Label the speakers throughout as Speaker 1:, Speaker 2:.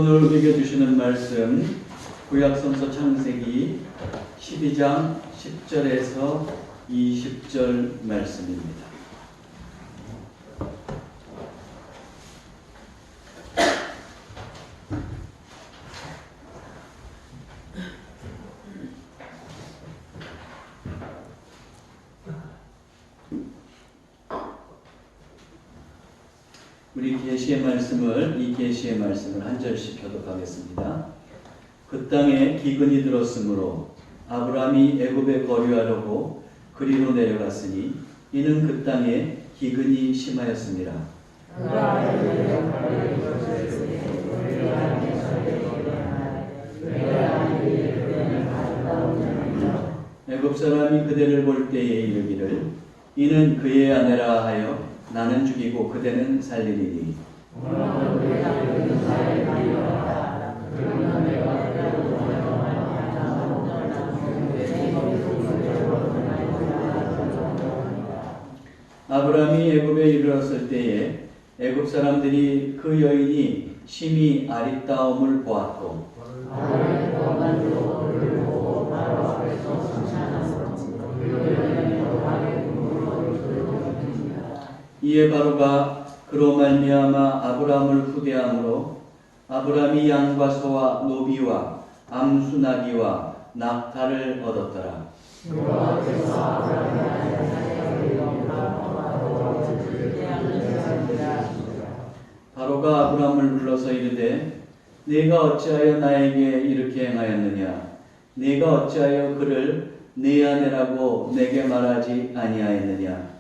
Speaker 1: 오늘 우리에게 주시는 말씀 구약성서 창세기 12장 10절에서 20절 말씀입니다. 우리 계시의 말씀을 이 계시의 말씀을 한 절씩 교독하겠습니다. 그 땅에 기근이 들었으므로 아브라함이 애굽에 거류하려고 그리로 내려갔으니 이는 그 땅에 기근이 심하였습니다. 애굽 사람이 그대를 볼 때에 이르기를 이는 그의 아내라 하여 나는 죽이고 그대는 살리리니 아브라함이 애굽에 이르렀을 때에 애굽 사람들이 그 여인이 심히 아리따움을 보았고 이에 바로가 그로 말미암아 아브라함을 후대함으로 아브라함이 양과 소와 노비와 암수 나귀와 낙타를 얻었더라. 바로가 아브라함을 불러서 이르되 네가 어찌하여 나에게 이렇게 행하였느냐? 네가 어찌하여 그를 네 아내라고 내게 말하지 아니하였느냐?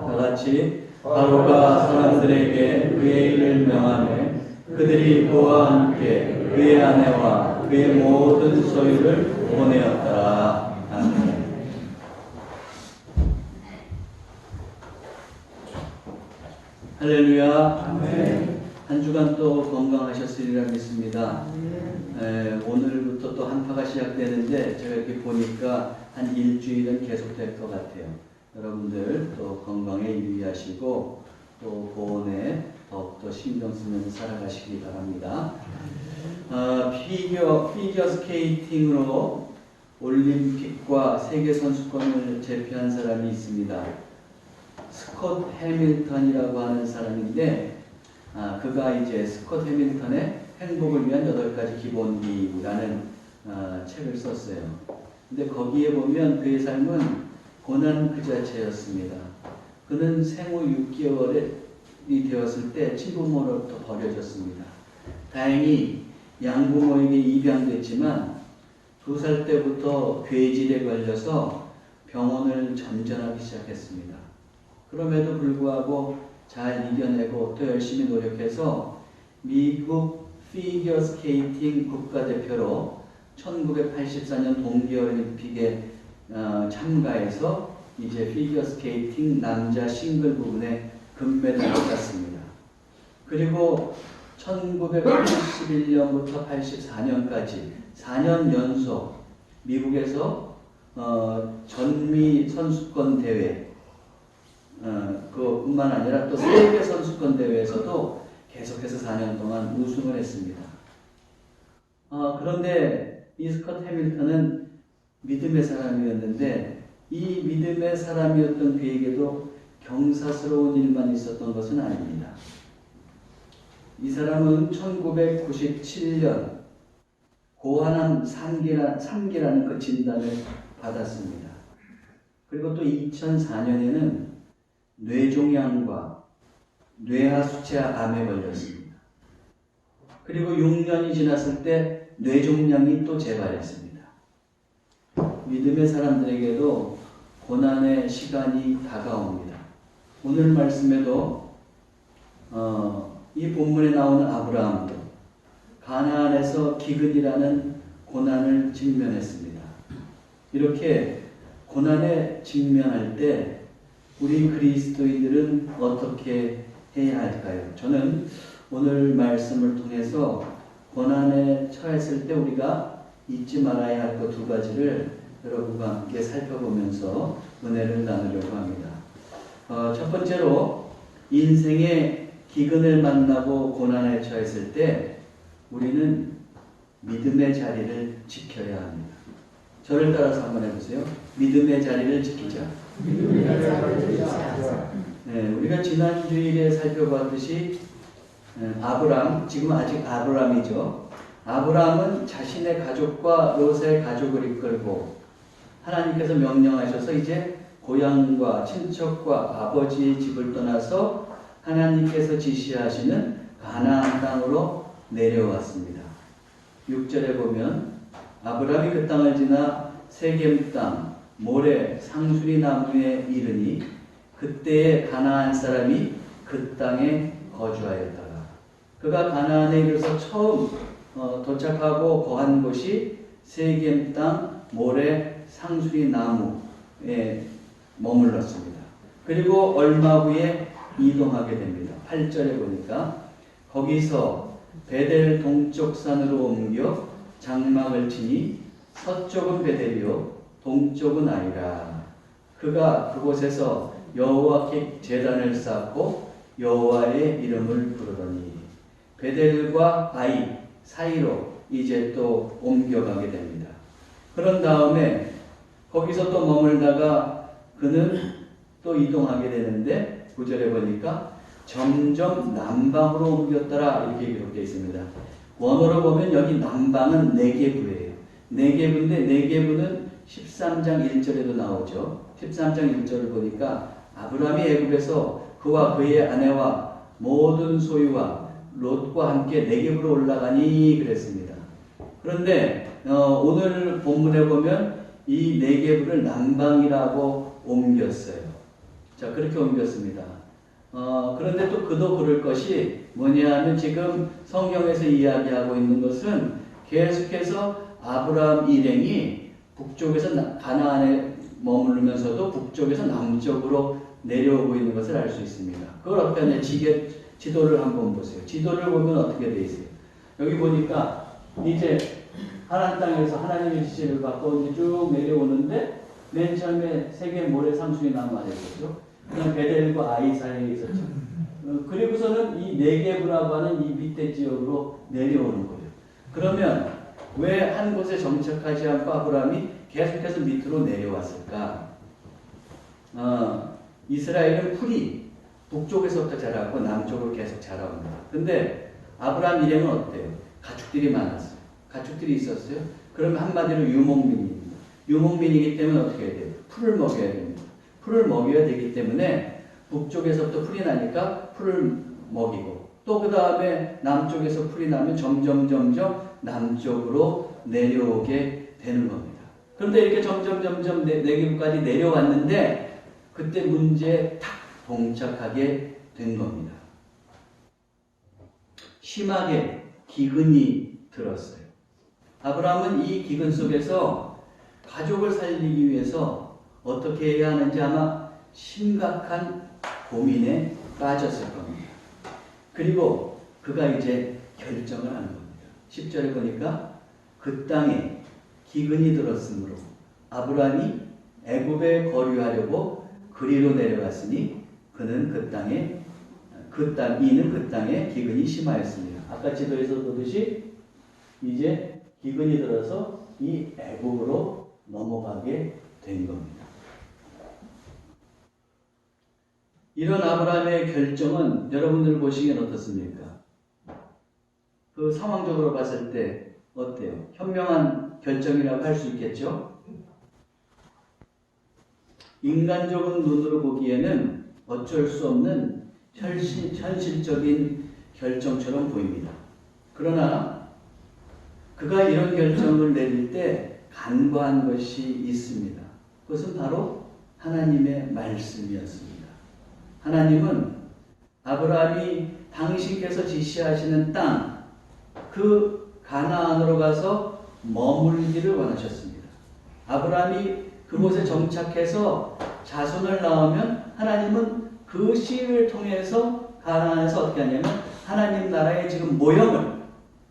Speaker 1: 다같이 바로가 사람들에게 그의 일을 명하매 그들이 그와 함께 그의 아내와 그의 모든 소유를 보내었더라. 아멘. 할렐루야. 아멘. 한 주간 또 건강하셨으리라 믿습니다. 오늘부터 또 한파가 시작되는데 제가 이렇게 보니까 한 일주일은 계속될 것 같아요. 여러분들 또 건강에 유의하시고 또 보온에 더욱더 신경 쓰면서 살아가시기 바랍니다. 피겨 스케이팅으로 올림픽과 세계 선수권을 제패한 사람이 있습니다. 스콧 해밀턴이라고 하는 사람인데 그가 이제 스콧 해밀턴의 행복을 위한 8가지 기본기라는 책을 썼어요. 근데 거기에 보면 그의 삶은 고난 그 자체였습니다. 그는 생후 6개월이 되었을 때 친부모로부터 버려졌습니다. 다행히 양부모에게 입양됐지만 2살 때부터 괴질에 걸려서 병원을 전전하기 시작했습니다. 그럼에도 불구하고 잘 이겨내고 또 열심히 노력해서 미국 피겨 스케이팅 국가대표로 1984년 동계올림픽에 참가해서 이제 피겨 스케이팅 남자 싱글 부분에 금메달을 땄습니다. 그리고 1981년부터 84년까지 4년 연속 미국에서 전미 선수권 대회 그뿐만 아니라 또 세계 선수권 대회에서도 계속해서 4년 동안 우승을 했습니다. 그런데 이 스콧 해밀턴은 믿음의 사람이었는데 이 믿음의 사람이었던 그에게도 경사스러운 일만 있었던 것은 아닙니다. 이 사람은 1997년 고환암 3기라는 그 진단을 받았습니다. 그리고 또 2004년에는 뇌종양과 뇌하수체 암에 걸렸습니다. 그리고 6년이 지났을 때 뇌종양이 또 재발했습니다. 믿음의 사람들에게도 고난의 시간이 다가옵니다. 오늘 말씀에도 이 본문에 나오는 아브라함도 가나안에서 기근이라는 고난을 직면했습니다. 이렇게 고난에 직면할 때 우리 그리스도인들은 어떻게 해야 할까요? 저는 오늘 말씀을 통해서 고난에 처했을 때 우리가 잊지 말아야 할 것 2가지를 여러분과 함께 살펴보면서 은혜를 나누려고 합니다. 첫 번째로 인생의 기근을 만나고 고난에 처했을 때 우리는 믿음의 자리를 지켜야 합니다. 저를 따라서 한번 해보세요. 믿음의 자리를 지키자. 네, 우리가 지난 주일에 살펴봤듯이 아브람, 지금 아직 아브람이죠. 아브람은 자신의 가족과 롯의 가족을 이끌고 하나님께서 명령하셔서 이제 고향과 친척과 아버지의 집을 떠나서 하나님께서 지시하시는 가나안 땅으로 내려왔습니다. 6절에 보면 아브람이 그 땅을 지나 세겜 땅 모레 상수리 나무에 이르니 그때에 가나안 사람이 그 땅에 거주하였다가 그가 가나안에 이르러서 처음 도착하고 거한 곳이 세겜 땅 모레 상수리 나무에 머물렀습니다. 그리고 얼마 후에 이동하게 됩니다. 8절에 보니까 거기서 베델 동쪽 산으로 옮겨 장막을 치니 서쪽은 베델이요 동쪽은 아이라. 그가 그곳에서 여호와께 제단을 쌓고 여호와의 이름을 부르더니 베델과 아이 사이로 이제 또 옮겨가게 됩니다. 그런 다음에 거기서 또 머물다가 그는 또 이동하게 되는데 9절에 보니까 점점 남방으로 옮겼더라 이렇게 기록되어 있습니다. 원어로 보면 여기 남방은 네게부예요. 네게부인데 네게부는 13장 1절에도 나오죠. 13장 1절을 보니까 아브라함이 애굽에서 그와 그의 아내와 모든 소유와 롯과 함께 네게부로 올라가니 그랬습니다. 그런데 오늘 본문에 보면 이 네게부를 남방이라고 옮겼어요. 자, 그렇게 옮겼습니다. 그런데 또 그도 그럴 것이 뭐냐 하면 지금 성경에서 이야기하고 있는 것은 계속해서 아브라함 일행이 북쪽에서 가나안에 머무르면서도 북쪽에서 남쪽으로 내려오고 있는 것을 알 수 있습니다. 그걸 어떻게 하냐, 지도를 한번 보세요. 지도를 보면 어떻게 되어 있어요? 여기 보니까 이제 하나님 땅에서 하나님의 지시를 받고 이제 쭉 내려오는데 맨 처음에 세계 모래 상수리 나무 안에 있었죠. 그다음 베델과 아이 사이에 있었죠. 그리고서는 이 네게부라고 하는 이 밑에 지역으로 내려오는 거예요. 그러면 왜 한 곳에 정착하지 않고 아브라함이 계속해서 밑으로 내려왔을까? 이스라엘은 풀이 북쪽에서부터 자라고 남쪽으로 계속 자라옵니다. 근데 아브라함 일행은 어때요? 가축들이 많았어요. 가축들이 있었어요. 그러면 한마디로 유목민입니다. 유목민이기 때문에 어떻게 해야 돼요? 풀을 먹여야 됩니다. 풀을 먹여야 되기 때문에 북쪽에서부터 풀이 나니까 풀을 먹이고 또 그 다음에 남쪽에서 풀이 나면 점점 남쪽으로 내려오게 되는 겁니다. 그런데 이렇게 점점 네게부까지 내려왔는데 그때 문제에 탁 봉착하게 된 겁니다. 심하게 기근이 들었어요. 아브라함은 이 기근 속에서 가족을 살리기 위해서 어떻게 해야 하는지 아마 심각한 고민에 빠졌을 겁니다. 그리고 그가 이제 결정을 하는 겁니다. 10절에 보니까 그 땅에 기근이 들었으므로 아브라함이 애굽에 거류하려고 그리로 내려갔으니 그는 이는 그 땅에 기근이 심하였습니다. 아까 지도에서 보듯이 이제 기근이 들어서 이 애굽으로 넘어가게 된 겁니다. 이런 아브라함의 결정은 여러분들 보시기엔 어떻습니까? 그 상황적으로 봤을 때 어때요? 현명한 결정이라고 할 수 있겠죠? 인간적인 눈으로 보기에는 어쩔 수 없는 현실적인 결정처럼 보입니다. 그러나 그가 이런 결정을 내릴 때 간과한 것이 있습니다. 그것은 바로 하나님의 말씀이었습니다. 하나님은 아브라함이 당신께서 지시하시는 땅, 그 가나안으로 가서 머물기를 원하셨습니다. 아브라함이 그곳에 정착해서 자손을 낳으면 하나님은 그 씨를 통해서 가나안에서 어떻게 하냐면 하나님 나라의 지금 모형을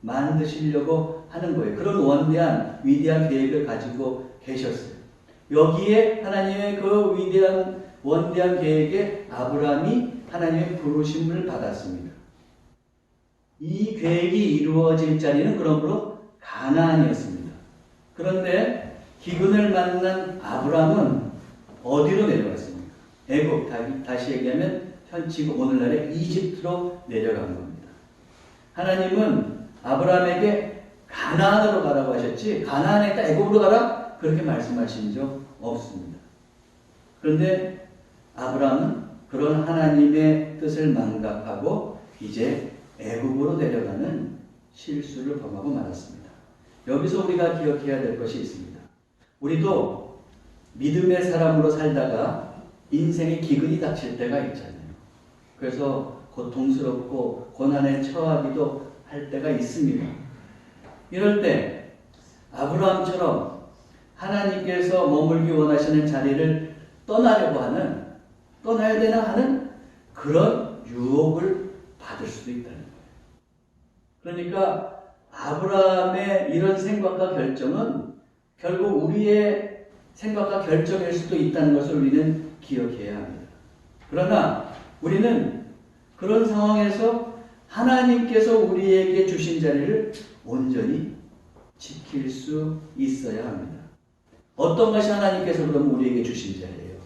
Speaker 1: 만드시려고 하는 거예요. 그런 원대한 위대한 계획을 가지고 계셨어요. 여기에 하나님의 그 위대한 원대한 계획에 아브라함이 하나님의 부르심을 받았습니다. 이 계획이 이루어질 자리는 그러므로 가나안이었습니다. 그런데 기근을 만난 아브라함은 어디로 내려갔습니까? 애굽, 다시 얘기하면 현지가 오늘날의 이집트로 내려간 겁니다. 하나님은 아브라함에게 가나안으로 가라고 하셨지 가나안에 있다 애굽으로 가라 그렇게 말씀하신 적 없습니다. 그런데 아브라함은 그런 하나님의 뜻을 망각하고 이제 애굽으로 내려가는 실수를 범하고 말았습니다. 여기서 우리가 기억해야 될 것이 있습니다. 우리도 믿음의 사람으로 살다가 인생의 기근이 닥칠 때가 있잖아요. 그래서 고통스럽고 고난에 처하기도 할 때가 있습니다. 이럴 때 아브라함처럼 하나님께서 머물기 원하시는 자리를 떠나야 되나 하는 그런 유혹을 받을 수도 있다는 거예요. 그러니까 아브라함의 이런 생각과 결정은 결국 우리의 생각과 결정일 수도 있다는 것을 우리는 기억해야 합니다. 그러나 우리는 그런 상황에서 하나님께서 우리에게 주신 자리를 온전히 지킬 수 있어야 합니다. 어떤 것이 하나님께서 그럼 우리에게 주신 자리예요?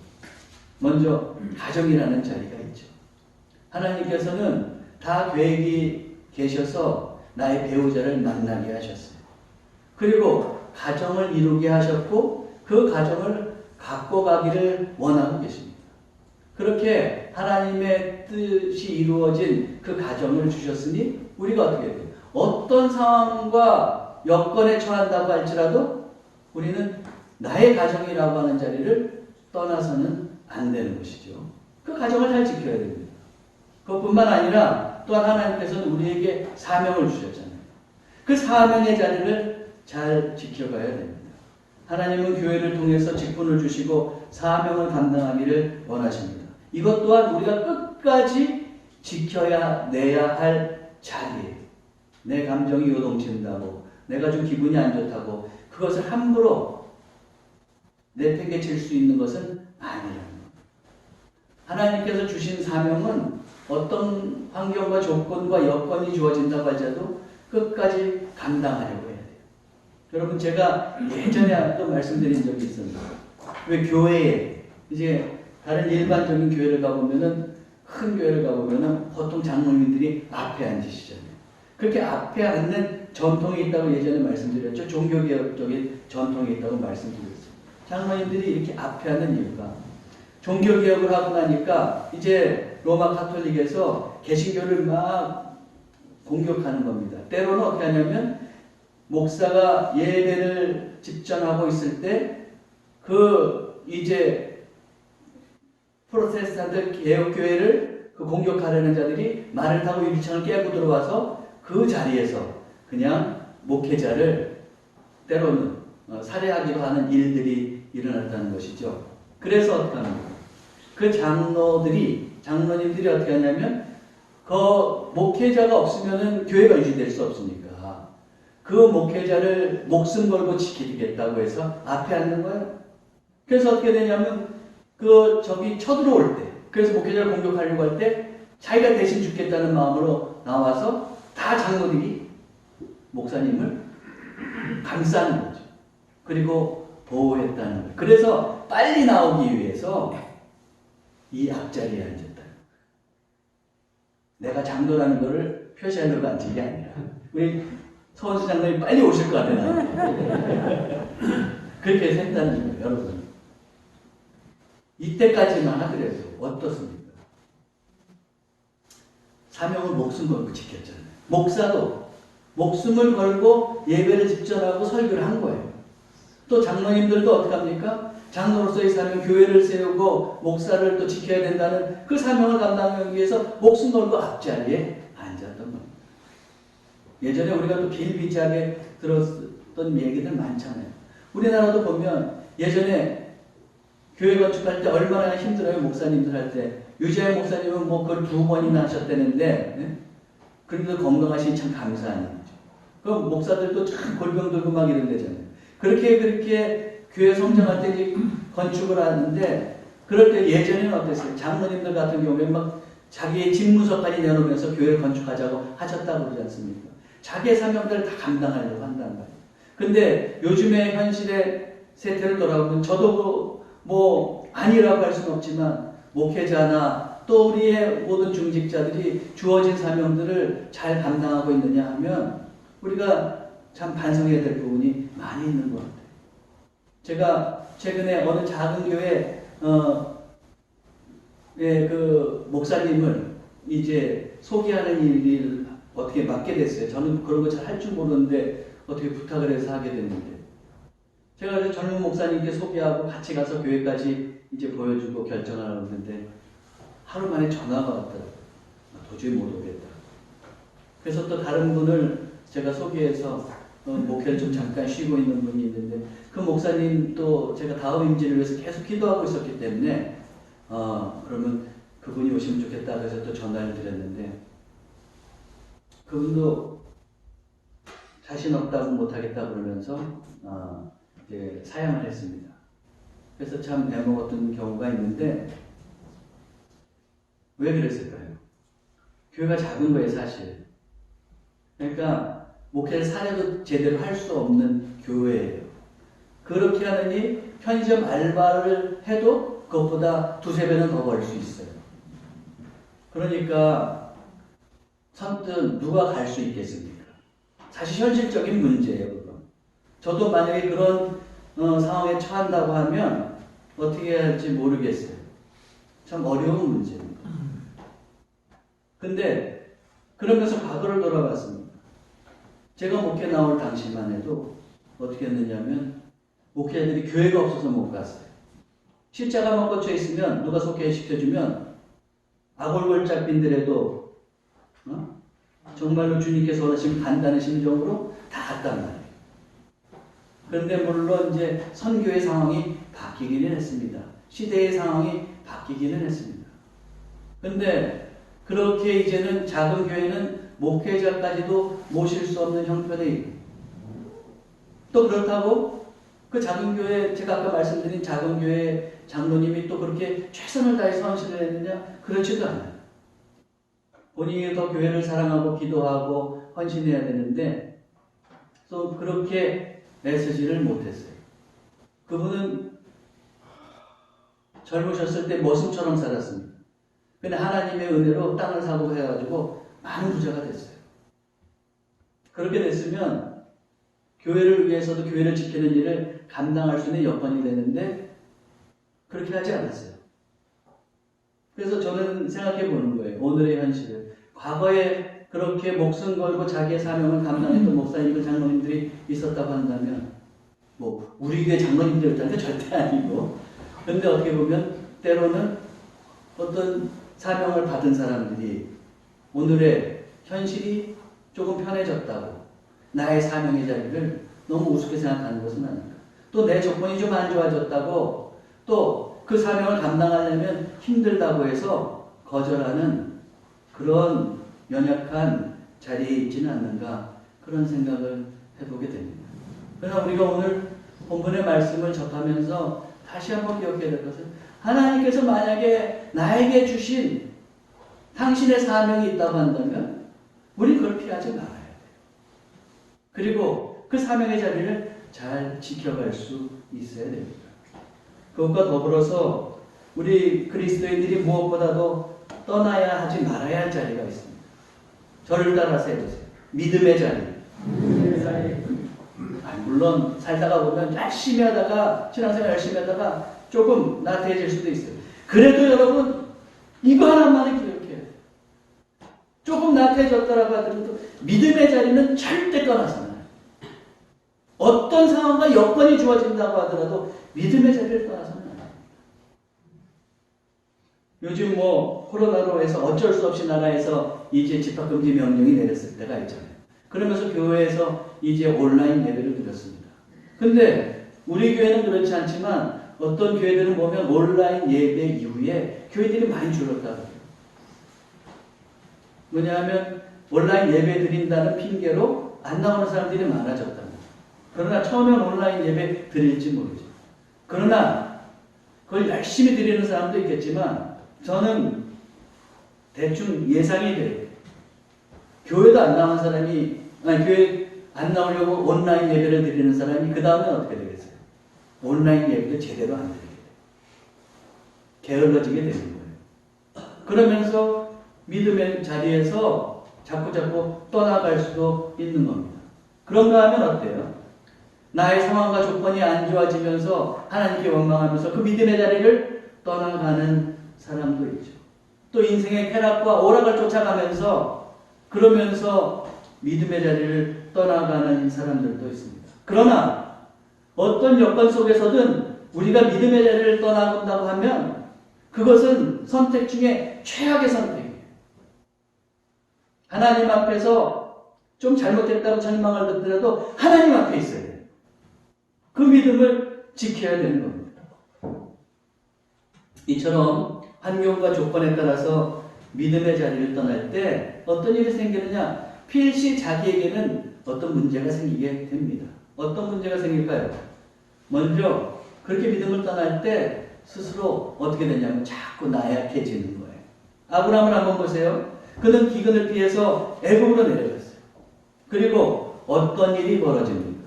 Speaker 1: 먼저 가정이라는 자리가 있죠. 하나님께서는 다 계획이 계셔서 나의 배우자를 만나게 하셨어요. 그리고 가정을 이루게 하셨고 그 가정을 갖고 가기를 원하고 계십니다. 그렇게 하나님의 뜻이 이루어진 그 가정을 주셨으니 우리가 어떻게 해야 돼요? 어떤 상황과 여건에 처한다고 할지라도 우리는 나의 가정이라고 하는 자리를 떠나서는 안 되는 것이죠. 그 가정을 잘 지켜야 됩니다. 그것뿐만 아니라 또한 하나님께서는 우리에게 사명을 주셨잖아요. 그 사명의 자리를 잘 지켜가야 됩니다. 하나님은 교회를 통해서 직분을 주시고 사명을 감당하기를 원하십니다. 이것 또한 우리가 끝까지 지켜야 내야 할 자리예요. 내 감정이 요동친다고 내가 좀 기분이 안 좋다고 그것을 함부로 내팽개칠 수 있는 것은 아니라는 겁니다. 하나님께서 주신 사명은 어떤 환경과 조건과 여건이 주어진다고 하자도 끝까지 감당하려고 해야 돼요. 여러분 제가 예전에 또 말씀드린 적이 있습니다. 왜 교회에 이제 다른 일반적인 교회를 가보면은 큰 교회를 가보면은 보통 장로님들이 앞에 앉으시잖아요. 그렇게 앞에 앉는 전통이 있다고 예전에 말씀드렸죠. 종교개혁적인 전통이 있다고 말씀드렸어요. 장로님들이 이렇게 앞에 앉는 이유가 종교개혁을 하고 나니까 이제 로마 카톨릭에서 개신교를 막 공격하는 겁니다. 때로는 어떻게 하냐면 목사가 예배를 집전하고 있을 때 그 이제 프로테스탄트 개혁교회를 그 공격하려는 자들이 말을 타고 유리창을 깨고 들어와서 그 자리에서 그냥 목회자를 때로는 살해하기도 하는 일들이 일어났다는 것이죠. 그래서 어떻게 하는 거예요? 그 장로님들이 어떻게 하냐면 그 목회자가 없으면은 교회가 유지될 수 없으니까 그 목회자를 목숨 걸고 지키겠다고 해서 앞에 앉는 거예요. 그래서 어떻게 되냐면 저기 쳐들어올 때 그래서 목회자를 공격하려고 할 때 자기가 대신 죽겠다는 마음으로 나와서 다 장로들이 목사님을 감싸는 거죠. 그리고 보호했다는 거예요. 그래서 빨리 나오기 위해서 이 앞자리에 앉았다. 내가 장로라는 것을 표시하려고 앉은 게 아니라 우리 서원수 장로님 빨리 오실 것 같아요. 그렇게 해서 했다는 거예요. 여러분 이때까지만 하더라도 어떻습니까? 사명을 목숨 걸고 지켰잖아요. 목사도 목숨을 걸고 예배를 집전하고 설교를 한 거예요. 또 장로님들도 어떻게 합니까? 장로로서의 사명, 교회를 세우고 목사를 또 지켜야 된다는 그 사명을 감당하기 위해서 목숨 걸고 앞자리에 앉았던 겁니다. 예전에 우리가 또 비일비재하게 들었던 얘기들 많잖아요. 우리나라도 보면 예전에 교회 건축할 때 얼마나 힘들어요. 목사님들 할 때. 유재하 목사님은 뭐 그걸 2번이나 하셨다는데 네? 그런데도 건강하시니 참 감사한 일이죠. 그럼 목사들도 참 골병 들고 막 이런 데잖아요. 그렇게 교회 성장할 때 이제 건축을 하는데 그럴 때 예전에는 어땠어요? 장로님들 같은 경우에 막 자기의 집무서까지 내놓으면서 교회를 건축하자고 하셨다고 그러지 않습니까? 자기의 사명들을 다 감당하려고 한단 말이에요. 근데 요즘의 현실의 세태를 돌아보면 저도 뭐 아니라고 할 수는 없지만 목회자나 또 우리의 모든 중직자들이 주어진 사명들을 잘 감당하고 있느냐 하면 우리가 참 반성해야 될 부분이 많이 있는 것 같아요. 제가 최근에 어느 작은 교회 그 목사님을 이제 소개하는 일을 어떻게 맡게 됐어요. 저는 그런 거 잘 할 줄 모르는데 어떻게 부탁을 해서 하게 됐는데 제가 그래서 젊은 목사님께 소개하고 같이 가서 교회까지 이제 보여주고 결정하려고 했는데 하루 만에 전화가 왔더라고요. 도저히 못 오겠다. 그래서 또 다른 분을 제가 소개해서 목회를 좀 잠깐 쉬고 있는 분이 있는데 그 목사님 또 제가 다음 임진을 위해서 계속 기도하고 있었기 때문에 그러면 그분이 오시면 좋겠다 그래서 또 전화를 드렸는데 그분도 자신 없다고 못하겠다 그러면서 이제 사양을 했습니다. 그래서 참 애먹었던 경우가 있는데 왜 그랬을까요? 교회가 작은 거예요, 사실. 그러니까 목회를 사려도 제대로 할 수 없는 교회예요. 그렇게 하느니 편의점 알바를 해도 그것보다 두세 배는 더 벌 수 있어요. 그러니까 선뜻 누가 갈 수 있겠습니까? 사실 현실적인 문제예요, 그건. 저도 만약에 그런 상황에 처한다고 하면 어떻게 해야 할지 모르겠어요. 참 어려운 문제입니다. 근데 그러면서 과거를 돌아봤습니다. 제가 목회 나올 당시만 해도 어떻게 했느냐면 목회자들이 교회가 없어서 못 갔어요. 십자가만 꽂혀 있으면 누가 소개시켜주면 아골골짝 빈들에도 정말로 주님께서 원하시는 간단한 심정으로 다 갔단 말이에요. 그런데 물론 이제 선교의 상황이 바뀌기는 했습니다. 시대의 상황이 바뀌기는 했습니다. 그런데 그렇게 이제는 작은 교회는 목회자까지도 모실 수 없는 형편에 있고 또 그렇다고 그 작은 교회 제가 아까 말씀드린 작은 교회 장로님이 또 그렇게 최선을 다해서 헌신을 했느냐? 그렇지도 않아요. 본인이 더 교회를 사랑하고 기도하고 헌신해야 되는데 또 그렇게 애쓰지를 못했어요. 그분은 젊으셨을 때 머슴처럼 살았습니다. 근데 하나님의 은혜로 땅을 사고 해가지고 많은 부자가 됐어요. 그렇게 됐으면 교회를 위해서도 교회를 지키는 일을 감당할 수 있는 여건이 되는데 그렇게 하지 않았어요. 그래서 저는 생각해 보는 거예요. 오늘의 현실을. 과거에 그렇게 목숨 걸고 자기의 사명을 감당했던 목사님들, 장로님들이 있었다고 한다면 뭐 우리 교회 장로님들이었다는 게 절대 아니고 그런데 어떻게 보면 때로는 어떤 사명을 받은 사람들이 오늘의 현실이 조금 편해졌다고 나의 사명의 자리를 너무 우습게 생각하는 것은 아닌가. 또 내 조건이 좀 안 좋아졌다고 또 그 사명을 감당하려면 힘들다고 해서 거절하는 그런 연약한 자리에 있지는 않는가 그런 생각을 해보게 됩니다. 그러나 우리가 오늘 본문의 말씀을 접하면서 다시 한번 기억해야 될 것은 하나님께서 만약에 나에게 주신 당신의 사명이 있다고 한다면 우리 그걸 피하지 말아야 돼요. 그리고 그 사명의 자리를 잘 지켜갈 수 있어야 됩니다. 그것과 더불어서 우리 그리스도인들이 무엇보다도 떠나야 하지 말아야 할 자리가 있습니다. 저를 따라서 해보세요. 믿음의 자리. 물론 살다가 보면 열심히 하다가 신앙생활 열심히 하다가 조금 나태해질 수도 있어요. 그래도 여러분 이거 하나만은 기억해야 돼요. 조금 나태해졌다라고 하더라도 믿음의 자리는 절대 떠나지 마요. 어떤 상황과 여건이 주어진다고 하더라도 믿음의 자리를 떠나서는 안 돼요. 요즘 뭐 코로나로 해서 어쩔 수 없이 나라에서 이제 집합금지 명령이 내렸을 때가 있잖아요. 그러면서 교회에서 이제 온라인 예배를 드렸습니다. 근데 우리 교회는 그렇지 않지만 어떤 교회들은 보면 온라인 예배 이후에 교회들이 많이 줄었다고 해요. 뭐냐면 온라인 예배 드린다는 핑계로 안 나오는 사람들이 많아졌다고. 그러나 처음엔 온라인 예배 드릴지 모르죠. 그러나 그걸 열심히 드리는 사람도 있겠지만 저는 대충 예상이 돼요. 교회도 안 나온 사람이, 아니 교회 안 나오려고 온라인 예배를 드리는 사람이 그 다음에 어떻게 되겠어요? 온라인 예배도 제대로 안 드리게 돼요. 게을러지게 되는 거예요. 그러면서 믿음의 자리에서 자꾸 떠나갈 수도 있는 겁니다. 그런가 하면 어때요? 나의 상황과 조건이 안 좋아지면서 하나님께 원망하면서 그 믿음의 자리를 떠나가는 사람도 있죠. 또 인생의 쾌락과 오락을 쫓아가면서 그러면서 믿음의 자리를 떠나가는 사람들도 있습니다. 그러나 어떤 여건 속에서든 우리가 믿음의 자리를 떠나간다고 하면 그것은 선택 중에 최악의 선택이에요. 하나님 앞에서 좀 잘못했다고 절망을 듣더라도 하나님 앞에 있어야 돼요. 그 믿음을 지켜야 되는 겁니다. 이처럼 환경과 조건에 따라서 믿음의 자리를 떠날 때 어떤 일이 생기느냐? 필시 자기에게는 어떤 문제가 생기게 됩니다. 어떤 문제가 생길까요? 먼저 그렇게 믿음을 떠날 때 스스로 어떻게 되냐면 자꾸 나약해지는 거예요. 아브라함을 한번 보세요. 그는 기근을 피해서 애굽으로 내려갔어요. 그리고 어떤 일이 벌어집니까?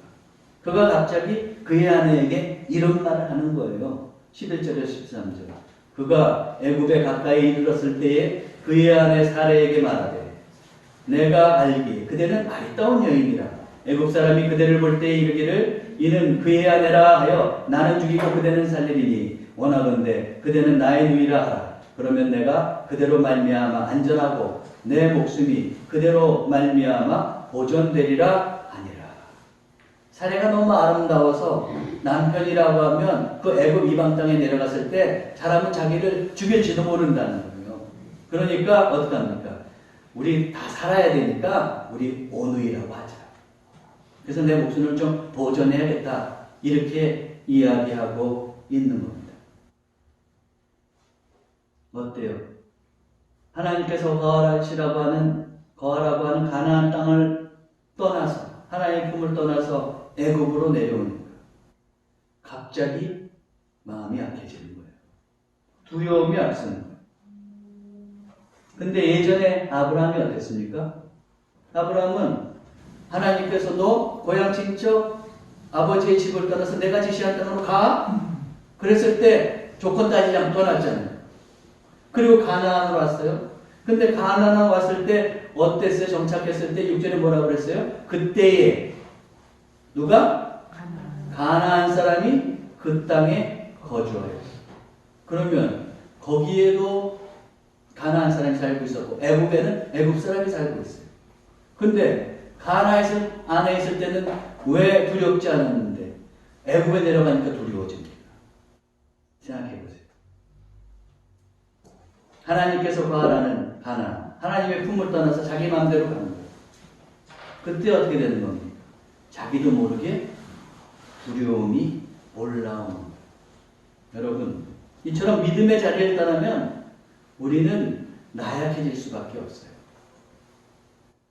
Speaker 1: 그가 갑자기 그의 아내에게 이런 말을 하는 거예요. 11절에 13절. 그가 애굽에 가까이 이르렀을 때에 그의 아내 사레에게 말하되 내가 알기에 그대는 아리따운 여인이라. 애굽 사람이 그대를 볼 때에 이르기를 이는 그의 아내라 하여 나는 죽이고 그대는 살리리니 원하건대 그대는 나의 누이라 하라. 그러면 내가 그대로 말미암아 안전하고 내 목숨이 그대로 말미암아 보존되리라 하니라. 사례가 너무 아름다워서 남편이라고 하면 그 애굽 이방 땅에 내려갔을 때 사람은 자기를 죽일지도 모른다는 거예요. 그러니까 어떻게 합니까? 우리 다 살아야 되니까 우리 오누이라고 하자. 그래서 내 목숨을 좀 보존해야겠다. 이렇게 이야기하고 있는 겁니다. 어때요? 하나님께서 거하라고 하는 가나안 땅을 떠나서 하나님의 품을 떠나서 애굽으로 내려오는 거예요. 갑자기 마음이 약해지는 거예요. 두려움이 앞서는 거예요. 근데 예전에 아브라함이 어땠습니까? 아브라함은 하나님께서 너 고향 친척 아버지의 집을 떠나서 내가 지시한 땅으로 가? 그랬을 때 조건 따지지 않고 떠났잖아요. 그리고 가나안으로 왔어요. 근데 가나안 왔을 때 어땠어요? 정착했을 때 6절에 뭐라고 그랬어요? 그때에 누가? 가나안 사람이 그 땅에 거주하여. 그러면 거기에도 가나안 사람이 살고 있었고 애굽에는 애굽 사람이 살고 있어요. 근데 가나안에서 안에 있을 때는 왜 두렵지 않았는데 애굽에 내려가니까 두려워집니다. 생각해보세요. 하나님께서 거하라는 가나안, 하나님의 품을 떠나서 자기 마음대로 가는 거예요. 그때 어떻게 되는 겁니까? 자기도 모르게 두려움이 올라오는 거예요. 여러분, 이처럼 믿음의 자리를 떠나면 우리는 나약해질 수밖에 없어요.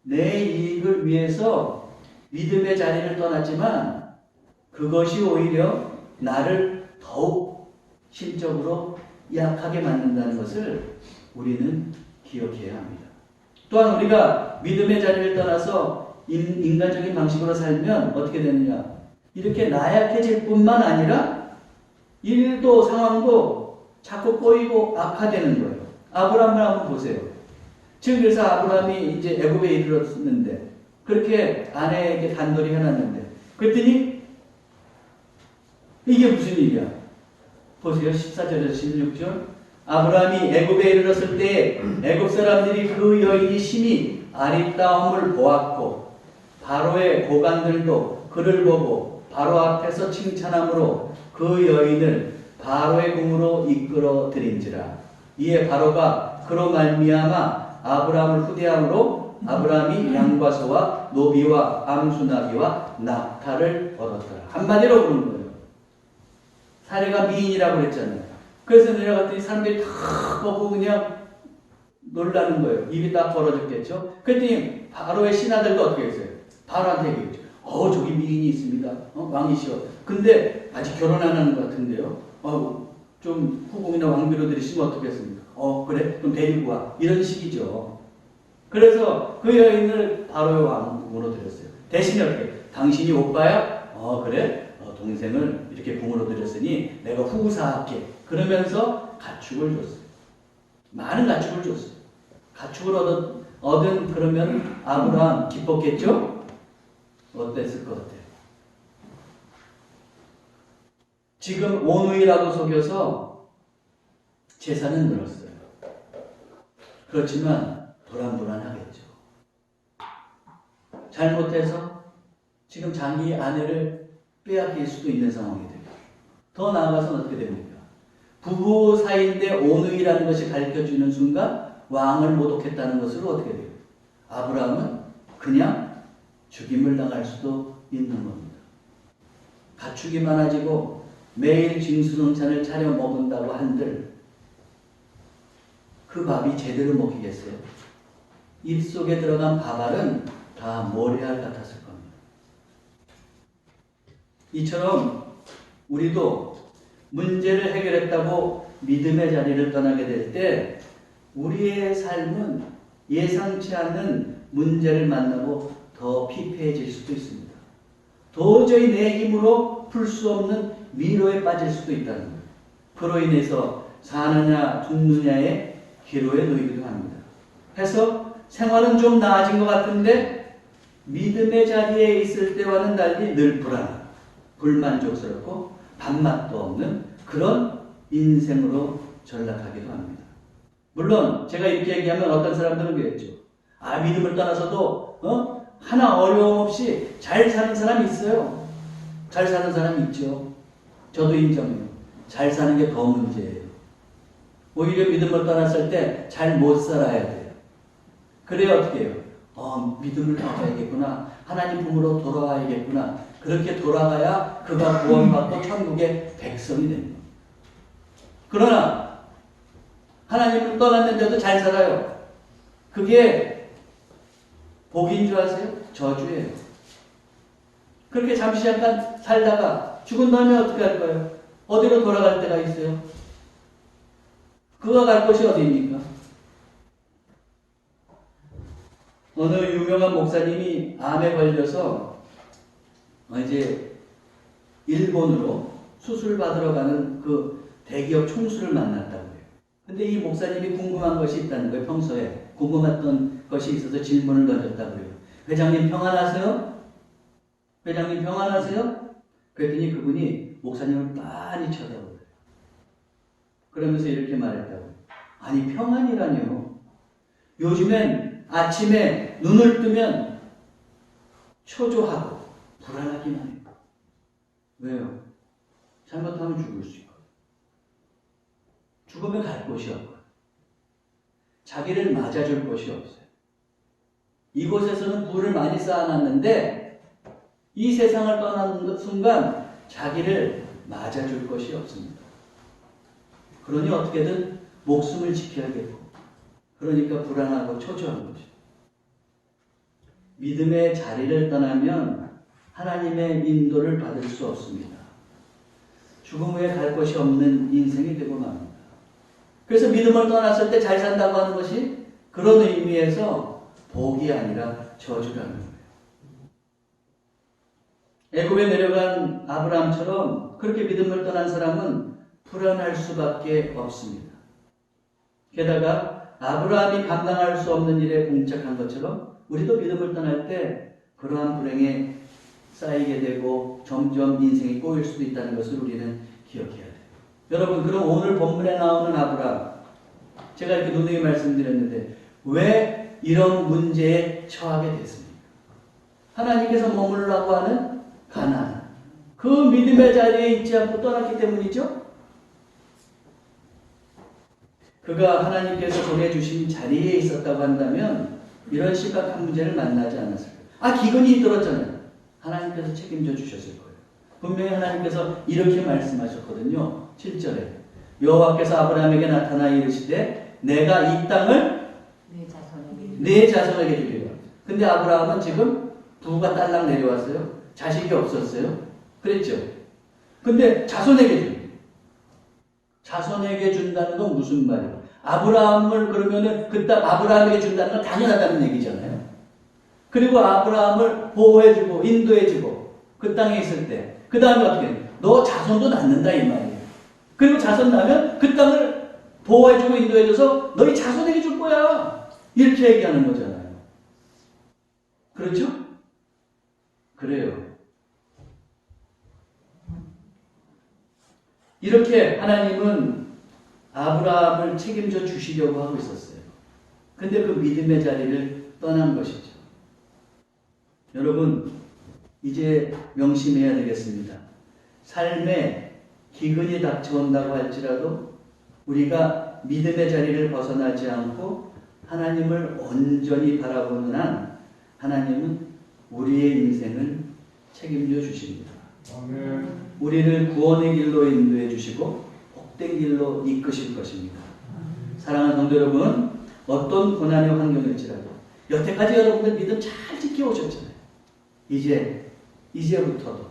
Speaker 1: 내 이익을 위해서 믿음의 자리를 떠났지만 그것이 오히려 나를 더욱 심적으로 약하게 만든다는 것을 우리는 기억해야 합니다. 또한 우리가 믿음의 자리를 떠나서 인간적인 방식으로 살면 어떻게 되느냐? 이렇게 나약해질 뿐만 아니라 일도 상황도 자꾸 꼬이고 악화되는 거예요. 아브라함을 한번 보세요. 지금 그래서 아브라함이 이제 애굽에 이르렀는데 그렇게 아내에게 단돌이 해놨는데 그랬더니 이게 무슨 일이야? 보세요. 14절에서 16절. 아브라함이 애굽에 이르렀을 때 애굽 사람들이 그 여인이 심히 아리따움을 보았고 바로의 고관들도 그를 보고 바로 앞에서 칭찬함으로 그 여인을 바로의 궁으로 이끌어 들인지라. 이에 바로가 그로 말미암아 아브라함을 후대함으로 아브라함이 양과 소와 노비와 암수나비와 낙타를 얻었더라. 한마디로 그런 거예요. 사례가 미인이라고 그랬잖아요. 그래서 내려갔더니 사람들이 다 보고 그냥 놀라는 거예요. 입이 딱 벌어졌겠죠. 그랬더니 바로의 신하들도 어떻게 했어요? 바로한테 얘기했죠. 저기 미인이 있습니다. 왕이시여. 근데 아직 결혼 안 하는 것 같은데요. 좀 후궁이나 왕비로 들이시면 어떻겠습니까? 그래? 그럼 데리고 와. 이런 식이죠. 그래서 그 여인을 바로의 왕궁으로 들였어요. 대신에 어떻게? 당신이 오빠야? 그래? 동생을 이렇게 궁으로 들였으니 내가 후사할게. 그러면서 가축을 줬어요. 많은 가축을 줬어요. 가축을 얻은 그러면 아브라함 기뻤겠죠? 어땠을 것 같아요? 지금 온누이라고 속여서 재산은 늘었어요. 그렇지만 불안불안하겠죠. 잘못해서 지금 자기 아내를 빼앗길 수도 있는 상황이 돼요. 더 나아가서는 어떻게 됩니까? 부부 사이인데 온누이라는 것이 가르쳐주는 순간 왕을 모독했다는 것으로 어떻게 돼요? 아브라함은 그냥 죽임을 당할 수도 있는 겁니다. 가축이 많아지고 매일 진수능찬을 차려 먹는다고 한들 그 밥이 제대로 먹히겠어요? 입속에 들어간 밥알은 다 모래알 같았을 겁니다. 이처럼 우리도 문제를 해결했다고 믿음의 자리를 떠나게 될 때 우리의 삶은 예상치 않은 문제를 만나고 더 피폐해질 수도 있습니다. 도저히 내 힘으로 풀 수 없는 위로에 빠질 수도 있다는 거예요. 그로 인해서 사느냐 죽느냐의 기로에 놓이기도 합니다. 해서 생활은 좀 나아진 것 같은데 믿음의 자리에 있을 때와는 달리 늘 불안하고 불만족스럽고 밥맛도 없는 그런 인생으로 전락하기도 합니다. 물론 제가 이렇게 얘기하면 어떤 사람들은 그랬죠. 믿음을 떠나서도 하나 어려움 없이 잘 사는 사람이 있어요. 잘 사는 사람이 있죠. 저도 인정해요. 잘 사는 게 더 문제예요. 오히려 믿음을 떠났을 때 잘 못 살아야 돼요. 그래야 어떻게 해요? 믿음을 가져야겠구나. 하나님 품으로 돌아와야겠구나. 그렇게 돌아가야 그가 구원받고 천국의 백성이 됩니다. 그러나 하나님을 떠났는데도 잘 살아요. 그게 복인 줄 아세요? 저주예요. 그렇게 잠시 잠깐 살다가 죽은 다음에 어떻게 할 거예요? 어디로 돌아갈 때가 있어요? 그가 갈 곳이 어디입니까? 어느 유명한 목사님이 암에 걸려서 이제 일본으로 수술 받으러 가는 그 대기업 총수를 만났다고 해요. 근데 이 목사님이 궁금한 것이 있다는 거예요. 평소에 궁금했던 것이 있어서 질문을 던졌다고 해요. 회장님 평안하세요? 회장님 평안하세요? 그랬더니 그분이 목사님을 빤히 쳐다보래요. 그러면서 이렇게 말했다고. 아니 평안이라뇨. 요즘엔 아침에 눈을 뜨면 초조하고 불안하기만 해요. 왜요? 잘못하면 죽을 수 있고 죽으면 갈 곳이 없고 자기를 맞아줄 곳이 없어요. 이곳에서는 부를 많이 쌓아놨는데 이 세상을 떠나는 순간 자기를 맞아줄 것이 없습니다. 그러니 어떻게든 목숨을 지켜야겠고 그러니까 불안하고 초조한 거죠. 믿음의 자리를 떠나면 하나님의 인도를 받을 수 없습니다. 죽음 후에 갈 곳이 없는 인생이 되고 맙니다. 그래서 믿음을 떠났을 때 잘 산다고 하는 것이 그런 의미에서 복이 아니라 저주라는 거예요. 애굽에 내려간 아브라함처럼 그렇게 믿음을 떠난 사람은 불안할 수밖에 없습니다. 게다가 아브라함이 감당할 수 없는 일에 봉착한 것처럼 우리도 믿음을 떠날 때 그러한 불행에 쌓이게 되고 점점 인생이 꼬일 수도 있다는 것을 우리는 기억해야 돼요. 여러분, 그럼 오늘 본문에 나오는 아브라함, 제가 이렇게 누누이 말씀드렸는데 왜 이런 문제에 처하게 됐습니까? 하나님께서 머물라고 하는 가나안, 그 믿음의 자리에 있지 않고 떠났기 때문이죠. 그가 하나님께서 보내주신 자리에 있었다고 한다면 이런 심각한 문제를 만나지 않았을 거예요. 기근이 들었잖아요. 하나님께서 책임져 주셨을 거예요. 분명히 하나님께서 이렇게 말씀하셨거든요. 7절에 여호와께서 아브라함에게 나타나 이르시되 내가 이 땅을 네 자손에게 주리라. 근데 아브라함은 지금 부가 딸랑 내려왔어요. 자식이 없었어요? 그랬죠? 근데 자손에게 줍니다. 자손에게 준다는 건 무슨 말이에요? 아브라함을 그러면은 그 땅 아브라함에게 준다는 건 당연하다는 얘기잖아요. 그리고 아브라함을 보호해주고 인도해주고 그 땅에 있을 때 그 다음에 어떻게 해요? 너 자손도 낳는다 이 말이에요. 그리고 자손 나면 그 땅을 보호해주고 인도해줘서 너희 자손에게 줄 거야. 이렇게 얘기하는 거잖아요. 그렇죠? 그래요. 이렇게 하나님은 아브라함을 책임져 주시려고 하고 있었어요. 근데 그 믿음의 자리를 떠난 것이죠. 여러분, 이제 명심해야 되겠습니다. 삶에 기근이 닥쳐온다고 할지라도 우리가 믿음의 자리를 벗어나지 않고 하나님을 온전히 바라보는 한 하나님은 우리의 인생을 책임져 주십니다.
Speaker 2: 아멘.
Speaker 1: 우리를 구원의 길로 인도해 주시고 복된 길로 이끄실 것입니다. 사랑하는 성도 여러분, 어떤 고난의 환경일지라도 여태까지 여러분들 믿음 잘 지켜오셨잖아요. 이제부터도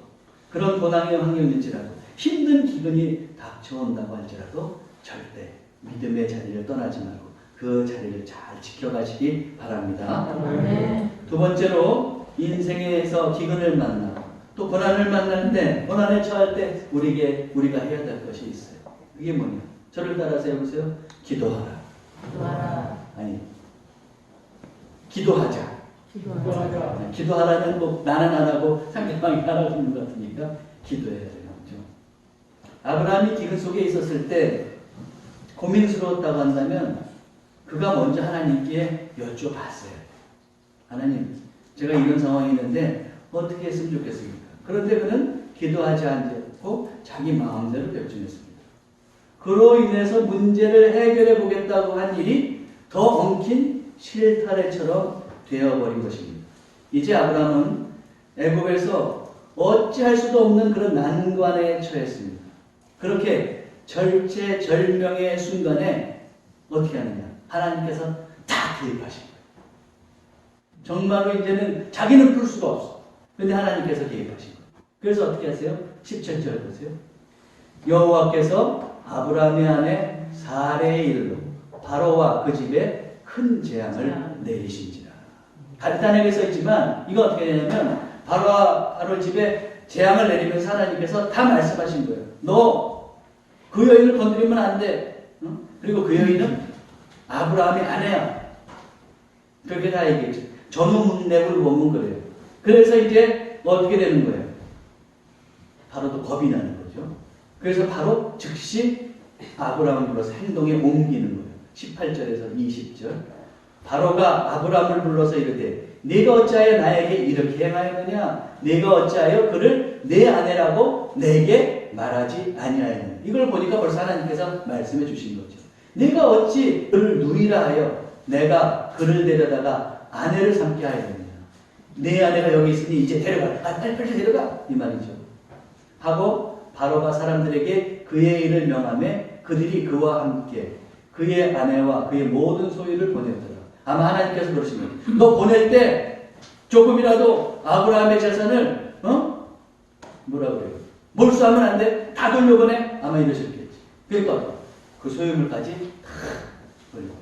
Speaker 1: 그런 고난의 환경일지라도 힘든 기근이 닥쳐온다고 할지라도 절대 믿음의 자리를 떠나지 말고 그 자리를 잘 지켜가시기 바랍니다.
Speaker 2: 아멘.
Speaker 1: 두 번째로 인생에서 기근을 만나고 또 고난을 만나는데 고난에 처할 때 우리가 해야 될 것이 있어요. 그게 뭐냐? 저를 따라서 해보세요. 기도하라. 아니, 기도하자. 기도하라는 뭐 나는 안 하고 상대방이 하라고 하는 것 같으니까 기도해야 돼요. 그렇죠? 아브라함이 기근 속에 있었을 때 고민스러웠다고 한다면 그가 먼저 하나님께 여쭤봤어요. 하나님, 제가 이런 상황이 있는데 어떻게 했으면 좋겠습니까? 그런데 그는 기도하지 않고 자기 마음대로 결정했습니다. 그로 인해서 문제를 해결해 보겠다고 한 일이 더 엉킨 실타래처럼 되어버린 것입니다. 이제 아브라함은 애굽에서 어찌할 수도 없는 그런 난관에 처했습니다. 그렇게 절체절명의 순간에 어떻게 하느냐? 하나님께서 다 개입하신 거예요. 정말로 이제는 자기는 풀 수가 없어. 근데 하나님께서 개입하신 거예요. 그래서 어떻게 하세요? 17절 보세요. 여호와께서 아브라함의 아내 사레의 일로 바로와 그 집에 큰 재앙을 내리신지라. 간단하게 써있지만 이거 어떻게 되냐면 바로 집에 재앙을 내리면서 하나님께서 다 말씀하신 거예요. 너 그 여인을 건드리면 안 돼. 그리고 그 여인은 아브라함의 아내야. 그렇게 다 얘기했죠. 전후문맥을 보면 그래요. 그래서 이제 어떻게 되는 거예요? 바로도 겁이 나는 거죠. 그래서 바로 즉시 아브라함을 불러서 행동에 옮기는 거예요. 18절에서 20절. 바로가 아브라함을 불러서 이르되 네가 어찌하여 나에게 이렇게 행하였느냐? 네가 어찌하여 그를 내 아내라고 내게 말하지 아니하였느냐? 이걸 보니까 벌써 하나님께서 말씀해 주신 거죠. 네가 어찌 그를 누이라 하여 내가 그를 데려다가 아내를 삼게 하였느냐? 내 아내가 여기 있으니 이제 데려가. 빨리 데려가. 이 말이죠. 하고 바로가 사람들에게 그의 일을 명하매 그들이 그와 함께 그의 아내와 그의 모든 소유를 보냈더라. 아마 하나님께서 그러신 거예요. 너 보낼 때 조금이라도 아브라함의 재산을 뭐라 그래요? 몰수하면 안 돼. 다 돌려보내. 아마 이러셨겠지. 그러니까 그 소유물까지 다 돌려보내.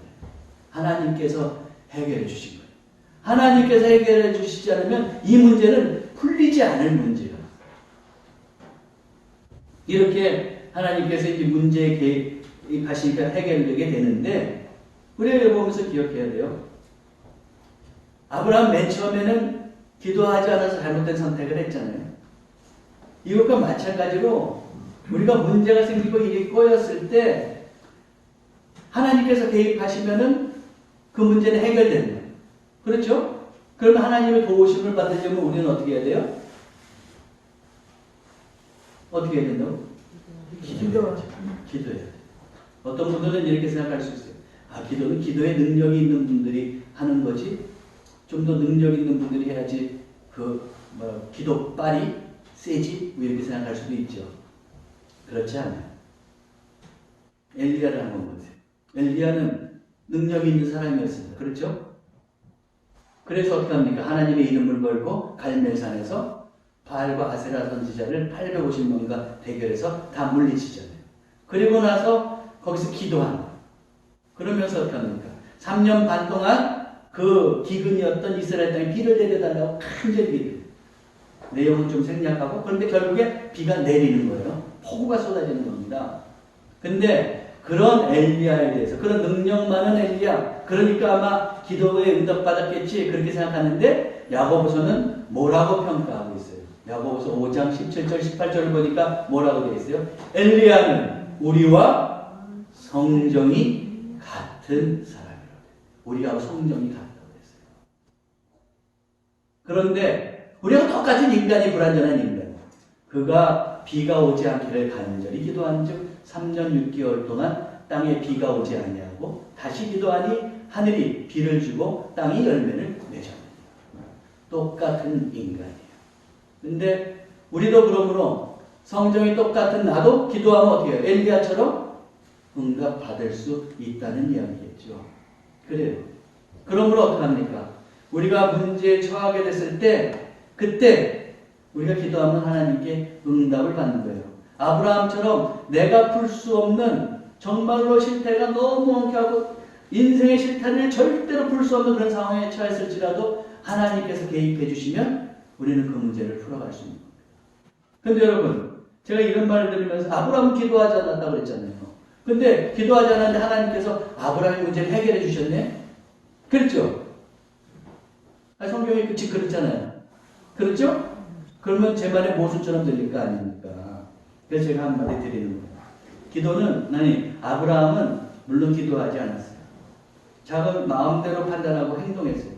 Speaker 1: 하나님께서 해결해 주신 거예요. 하나님께서 해결해 주시지 않으면 이 문제는 풀리지 않을 문제예요. 이렇게 하나님께서 이 문제에 개입하시니까 해결되게 되는데 우리가 보면서 기억해야 돼요. 아브라함 맨 처음에는 기도하지 않아서 잘못된 선택을 했잖아요. 이것과 마찬가지로 우리가 문제가 생기고 일이 꼬였을 때 하나님께서 개입하시면은 그 문제는 해결되는 거예요. 그렇죠? 그러면 하나님의 도우심을 받으려면 우리는 어떻게 해야 돼요? 어떻게 해야 된다고? 기도해야 돼요. 어떤 분들은 이렇게 생각할 수 있어요. 기도는 기도에 능력이 있는 분들이 하는 거지. 좀 더 능력 있는 분들이 해야지 기도빨이 세지 이렇게 생각할 수도 있죠. 그렇지 않아요. 엘리야를 한번 보세요. 엘리야는 능력이 있는 사람이었습니다. 그렇죠? 그래서 어떻게 합니까? 하나님의 이름을 걸고 갈멜산에서 바알과 아세라 선지자를 850명과 대결해서 다 물리치잖아요. 그리고 나서 거기서 기도하는 거예요. 그러면서 어떻게 합니까? 3년 반 동안 그 기근이었던 이스라엘 땅에 비를 내려달라고 간절히 기도해요. 내용은 좀 생략하고, 그런데 결국에 비가 내리는 거예요. 폭우가 쏟아지는 겁니다. 근데 그런 엘리야에 대해서, 그런 능력 많은 엘리야, 그러니까 아마 기도에 응답받았겠지 그렇게 생각하는데 야고보서는 뭐라고 평가하고 있어요? 야고보서 5장 17절 18절을 보니까 뭐라고 되어 있어요? 엘리야는 우리와 성정이 같은 사람이라고. 우리하고 성정이 같다고 했어요. 그런데 우리가 똑같은 인간이, 불완전한 인간, 그가 비가 오지 않기를 간절히 기도한즉 3년 6개월 동안 땅에 비가 오지 아니하고 다시 기도하니 하늘이 비를 주고 땅이 열매를 맺었느니라. 똑같은 인간이에요. 근데 우리도 그러므로 성정이 똑같은 나도 기도하면 어떻게 해요? 엘리야처럼 응답받을 수 있다는 이야기겠죠. 그래요. 그러므로 어떻게 합니까? 우리가 문제에 처하게 됐을 때, 그때 우리가 기도하면 하나님께 응답을 받는 거예요. 아브라함처럼 내가 풀 수 없는, 정말로 실패가 너무 엄격하고 인생의 실패를 절대로 풀 수 없는 그런 상황에 처했을지라도 하나님께서 개입해 주시면 우리는 그 문제를 풀어갈 수 있는 겁니다. 근데 여러분, 제가 이런 말을 들으면서 아브라함은 기도하지 않았다고 그랬잖아요. 근데 기도하지 않았는데 하나님께서 아브라함의 문제를 해결해 주셨네? 그렇죠? 성경이 그렇잖아요. 그렇죠? 그러면 제 말이 모순처럼 들릴 거 아닙니까? 그래서 제가 한마디 드리는 거예요. 기도는, 아브라함은 물론 기도하지 않았어요. 자기 마음대로 판단하고 행동했어요.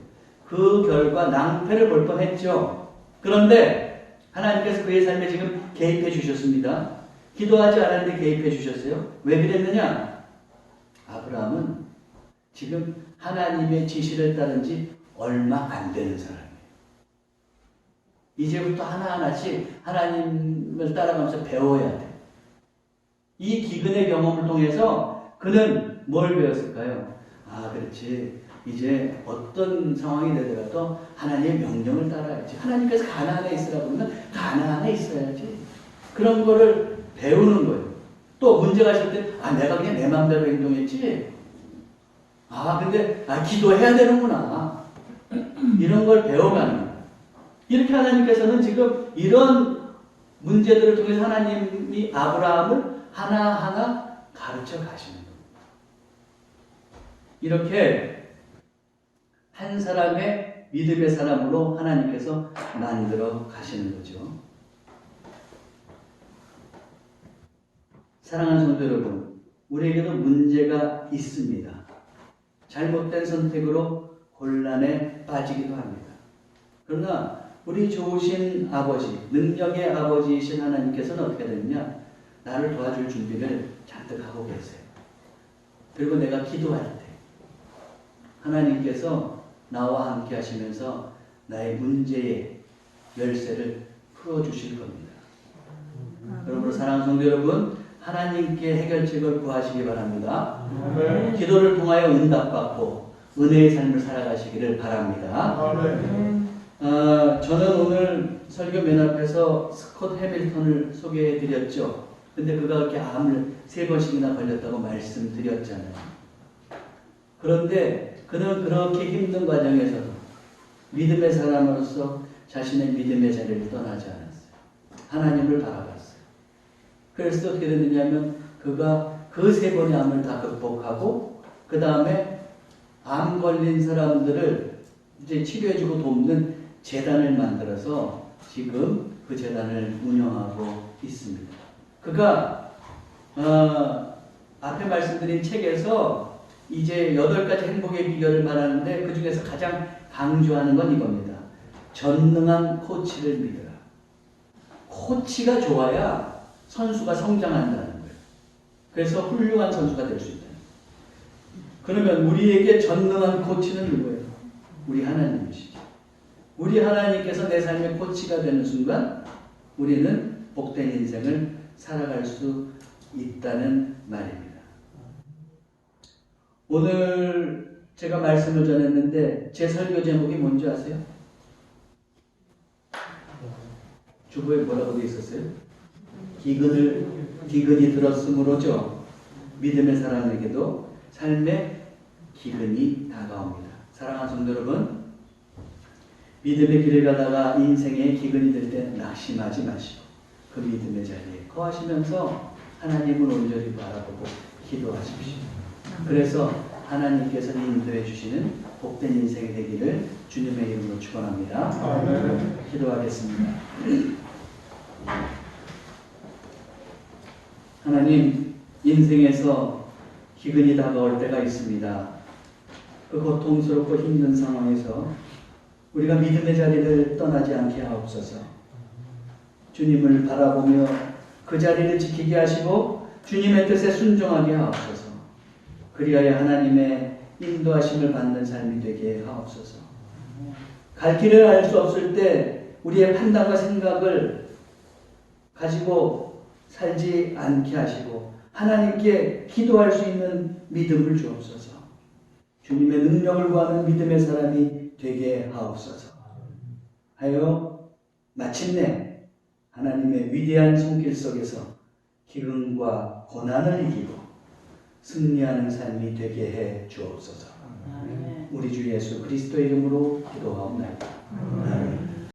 Speaker 1: 그 결과 낭패를 볼 뻔했죠. 그런데 하나님께서 그의 삶에 지금 개입해 주셨습니다. 기도하지 않았는데 개입해 주셨어요. 왜 그랬느냐? 아브라함은 지금 하나님의 지시를 따른 지 얼마 안 되는 사람이에요. 이제부터 하나하나씩 하나님을 따라가면서 배워야 돼요. 이 기근의 경험을 통해서 그는 뭘 배웠을까요? 아, 그렇지. 이제 어떤 상황이 되더라도 하나님의 명령을 따라야지. 하나님께서 가나안에 있으라고 그러면 가나안에 있어야지. 그런 거를 배우는 거예요. 또 문제가 있을 때, 내가 그냥 내 마음대로 행동했지. 근데, 기도해야 되는구나. 이런 걸 배워가는 거예요. 이렇게 하나님께서는 지금 이런 문제들을 통해서 하나님이 아브라함을 하나하나 가르쳐 가시는 겁니다. 이렇게 한 사람의 믿음의 사람으로 하나님께서 만들어 가시는 거죠. 사랑하는 성도 여러분, 우리에게도 문제가 있습니다. 잘못된 선택으로 곤란에 빠지기도 합니다. 그러나 우리 좋으신 아버지, 능력의 아버지이신 하나님께서는 어떻게 되느냐? 나를 도와줄 준비를 잔뜩 하고 계세요. 그리고 내가 기도할 때 하나님께서 나와 함께 하시면서 나의 문제의 열쇠를 풀어주실 겁니다. 그러므로 사랑하는 성도 여러분, 하나님께 해결책을 구하시기 바랍니다. 기도를 통하여 응답받고 은혜의 삶을 살아가시기를 바랍니다. 저는 오늘 설교 맨 앞에서 스콧 해밀턴을 소개해 드렸죠. 근데 그가 그렇게 암을 3번씩이나 걸렸다고 말씀드렸잖아요. 그런데 그는 그렇게 힘든 과정에서도 믿음의 사람으로서 자신의 믿음의 자리를 떠나지 않았어요. 하나님을 바라봤어요. 그래서 어떻게 됐느냐면 그가 그 3번의 암을 다 극복하고 그 다음에 암 걸린 사람들을 이제 치료해주고 돕는 재단을 만들어서 지금 그 재단을 운영하고 있습니다. 그가 앞에 말씀드린 책에서 이제 8가지 행복의 비결을 말하는데 그 중에서 가장 강조하는 건 이겁니다. 전능한 코치를 믿어라. 코치가 좋아야 선수가 성장한다는 거예요. 그래서 훌륭한 선수가 될 수 있다. 그러면 우리에게 전능한 코치는 누구예요? 우리 하나님이시죠. 우리 하나님께서 내 삶의 코치가 되는 순간 우리는 복된 인생을 살아갈 수 있다는 말입니다. 오늘 제가 말씀을 전했는데 제 설교 제목이 뭔지 아세요? 주보에 뭐라고 되어 있었어요? 기근이 들었으므로죠. 믿음의 사람에게도 삶의 기근이 다가옵니다. 사랑하는 성도 여러분, 믿음의 길을 가다가 인생의 기근이 될 때 낙심하지 마시고 그 믿음의 자리에 거하시면서 하나님을 온전히 바라보고 기도하십시오. 그래서 하나님께서 인도해 주시는 복된 인생이 되기를 주님의 이름으로 축원합니다. 기도하겠습니다. 하나님, 인생에서 기근이 다가올 때가 있습니다. 그 고통스럽고 힘든 상황에서 우리가 믿음의 자리를 떠나지 않게 하옵소서. 주님을 바라보며 그 자리를 지키게 하시고 주님의 뜻에 순종하게 하옵소서. 그리하여 하나님의 인도하심을 받는 삶이 되게 하옵소서. 갈 길을 알 수 없을 때 우리의 판단과 생각을 가지고 살지 않게 하시고 하나님께 기도할 수 있는 믿음을 주옵소서. 주님의 능력을 구하는 믿음의 사람이 되게 하옵소서. 하여 마침내 하나님의 위대한 손길 속에서 기근과 고난을 이기고 승리하는 삶이 되게 해 주옵소서. 우리 주 예수 그리스도의 이름으로 기도하옵나이다.